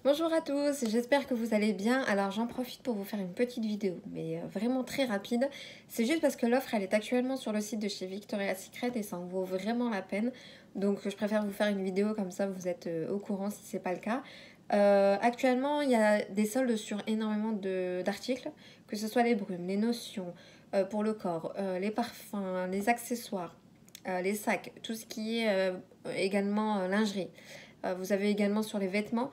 Bonjour à tous, j'espère que vous allez bien. Alors j'en profite pour vous faire une petite vidéo, mais vraiment très rapide. C'est juste parce que l'offre elle est actuellement sur le site de chez Victoria's Secret et ça en vaut vraiment la peine. Donc je préfère vous faire une vidéo comme ça vous êtes au courant si c'est pas le cas. Actuellement il y a des soldes sur énormément d'articles, que ce soit les brumes, les notions pour le corps, les parfums, les accessoires, les sacs, tout ce qui est également lingerie. Vous avez également sur les vêtements.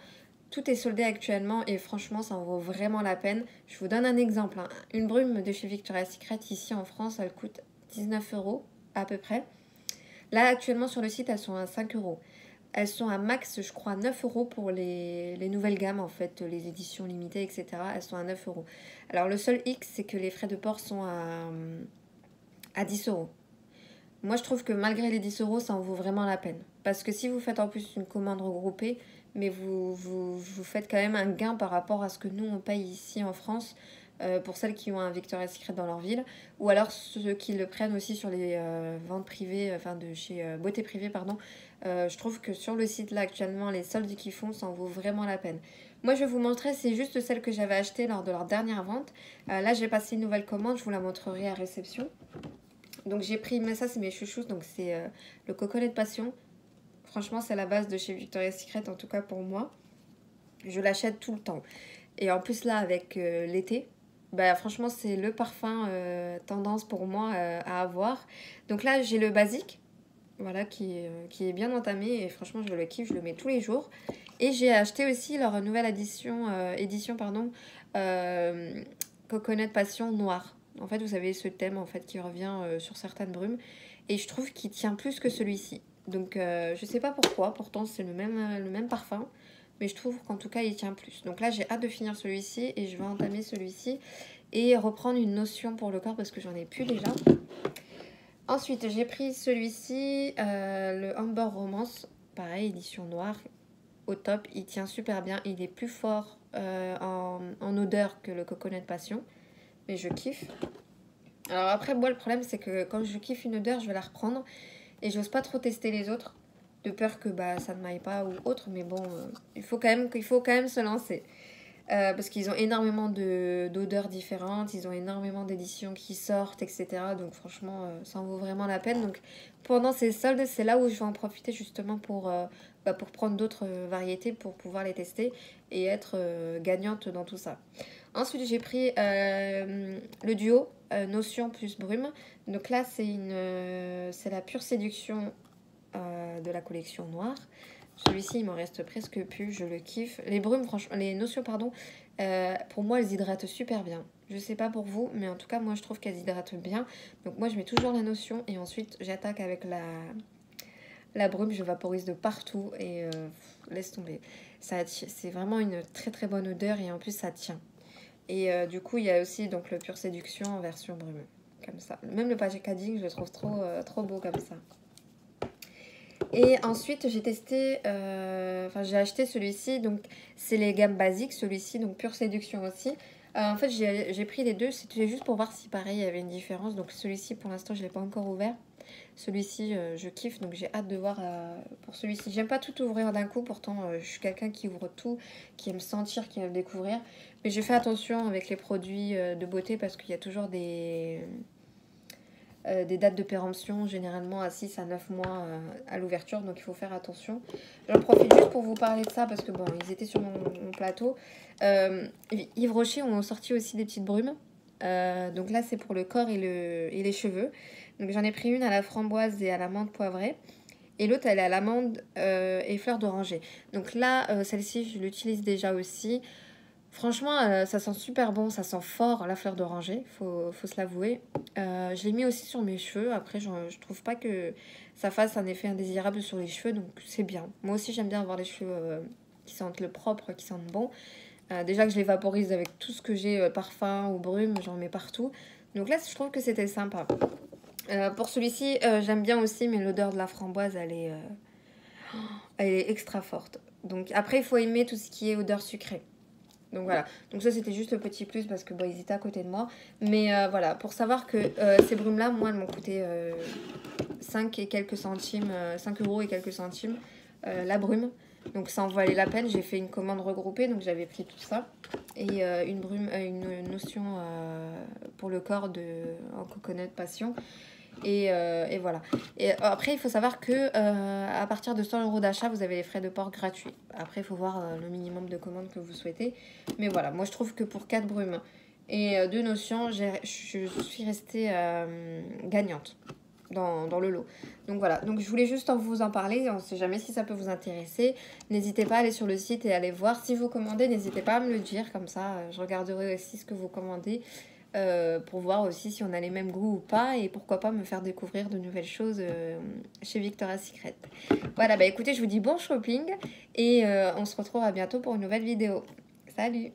Tout est soldé actuellement et franchement, ça en vaut vraiment la peine. Je vous donne un exemple, hein. Une brume de chez Victoria's Secret, ici en France, elle coûte 19 € à peu près. Là, actuellement, sur le site, elles sont à 5 €. Elles sont à max, je crois, 9 € pour les nouvelles gammes, en fait, les éditions limitées, etc. Elles sont à 9 €. Alors, le seul X, c'est que les frais de port sont à 10 €. Moi, je trouve que malgré les 10 €, ça en vaut vraiment la peine. Parce que si vous faites en plus une commande regroupée, mais vous faites quand même un gain par rapport à ce que nous, on paye ici en France, pour celles qui ont un Victoria's Secret dans leur ville, ou alors ceux qui le prennent aussi sur les ventes privées, enfin de chez Beauté Privée, pardon. Je trouve que sur le site là actuellement, les soldes qu'ils font, ça en vaut vraiment la peine. Moi, je vais vous montrer, c'est juste celle que j'avais achetée lors de leur dernière vente. Là, j'ai passé une nouvelle commande, je vous la montrerai à réception. Donc j'ai pris, mais ça c'est mes chouchous, donc c'est le coconut passion. Franchement c'est la base de chez Victoria's Secret, en tout cas pour moi. Je l'achète tout le temps. Et en plus là avec l'été, bah franchement c'est le parfum tendance pour moi à avoir. Donc là j'ai le basique, voilà, qui est bien entamé et franchement je le kiffe, je le mets tous les jours. Et j'ai acheté aussi leur nouvelle édition pardon, coconut passion noir. En fait, vous avez ce thème en fait qui revient sur certaines brumes et je trouve qu'il tient plus que celui-ci. Donc je sais pas pourquoi, pourtant c'est le même parfum, mais je trouve qu'en tout cas il tient plus. Donc là j'ai hâte de finir celui-ci et je vais entamer celui-ci et reprendre une notion pour le corps parce que j'en ai plus déjà. Ensuite j'ai pris celui-ci, le Amber Romance, pareil édition noire, au top, il tient super bien, il est plus fort en odeur que le coconut passion, mais je kiffe. Alors après moi le problème c'est que quand je kiffe une odeur je vais la reprendre et j'ose pas trop tester les autres de peur que bah ça ne m'aille pas ou autre, mais bon il faut quand même se lancer parce qu'ils ont énormément d'odeurs différentes, ils ont énormément d'éditions qui sortent, etc. Donc franchement ça en vaut vraiment la peine. Donc pendant ces soldes c'est là où je vais en profiter justement pour prendre d'autres variétés pour pouvoir les tester et être gagnante dans tout ça. Ensuite, j'ai pris le duo Notion plus Brume. Donc là, c'est la pure séduction de la collection noire. Celui-ci, il m'en reste presque plus, je le kiffe. Les brumes, franchement, les notions, pardon, pour moi, elles hydratent super bien. Je sais pas pour vous, mais en tout cas, moi, je trouve qu'elles hydratent bien. Donc moi, je mets toujours la notion et ensuite, j'attaque avec la brume. Je vaporise de partout et laisse tomber. C'est vraiment une très très bonne odeur et en plus, ça tient. Et du coup, il y a aussi donc le Pure Séduction en version brume, comme ça. Même le packaging, je le trouve trop beau comme ça. Et ensuite, j'ai testé, j'ai acheté celui-ci, donc c'est les gammes basiques, celui-ci, donc Pure Séduction aussi. En fait, j'ai pris les deux, c'était juste pour voir si pareil, il y avait une différence. Donc celui-ci, pour l'instant, je ne l'ai pas encore ouvert. Celui-ci, je kiffe, donc j'ai hâte de voir pour celui-ci. J'aime pas tout ouvrir d'un coup, pourtant je suis quelqu'un qui ouvre tout, qui aime sentir, qui aime découvrir. Mais je fais attention avec les produits de beauté parce qu'il y a toujours des dates de péremption, généralement à 6 à 9 mois à l'ouverture, donc il faut faire attention. J'en profite juste pour vous parler de ça parce que bon, ils étaient sur mon plateau. Yves Rocher ont sorti aussi des petites brumes. Donc là, c'est pour le corps et les cheveux. Donc j'en ai pris une à la framboise et à l'amande poivrée. Et l'autre, elle est à l'amande et fleur d'oranger. Donc là, celle-ci, je l'utilise déjà aussi. Franchement, ça sent super bon, ça sent fort la fleur d'oranger, faut se l'avouer. Je l'ai mis aussi sur mes cheveux. Après, je trouve pas que ça fasse un effet indésirable sur les cheveux, donc c'est bien. Moi aussi, j'aime bien avoir les cheveux qui sentent le propre, qui sentent bon. Déjà que je les vaporise avec tout ce que j'ai, parfum ou brume, j'en mets partout. Donc là, je trouve que c'était sympa. Pour celui-ci, j'aime bien aussi, mais l'odeur de la framboise, elle est extra forte. Donc après, il faut aimer tout ce qui est odeur sucrée. Donc voilà, donc ça c'était juste le petit plus parce que bon, ils étaient à côté de moi. Mais voilà, pour savoir que ces brumes-là, moi, elles m'ont coûté 5 et quelques centimes, 5 € et quelques centimes la brume. Donc ça en valait la peine. J'ai fait une commande regroupée, donc j'avais pris tout ça. Et une brume, une notion pour le corps en coconut passion. Et voilà. Et après, il faut savoir que à partir de 100 € d'achat, vous avez les frais de port gratuits. Après, il faut voir le minimum de commandes que vous souhaitez. Mais voilà, moi je trouve que pour 4 brumes et 2 notions, je suis restée gagnante dans le lot. Donc voilà, donc je voulais juste vous en parler. On ne sait jamais si ça peut vous intéresser. N'hésitez pas à aller sur le site et aller voir. Si vous commandez, n'hésitez pas à me le dire. Comme ça, je regarderai aussi ce que vous commandez. Pour voir aussi si on a les mêmes goûts ou pas et pourquoi pas me faire découvrir de nouvelles choses chez Victoria's Secret. Voilà, bah écoutez, je vous dis bon shopping et on se retrouve à bientôt pour une nouvelle vidéo. Salut!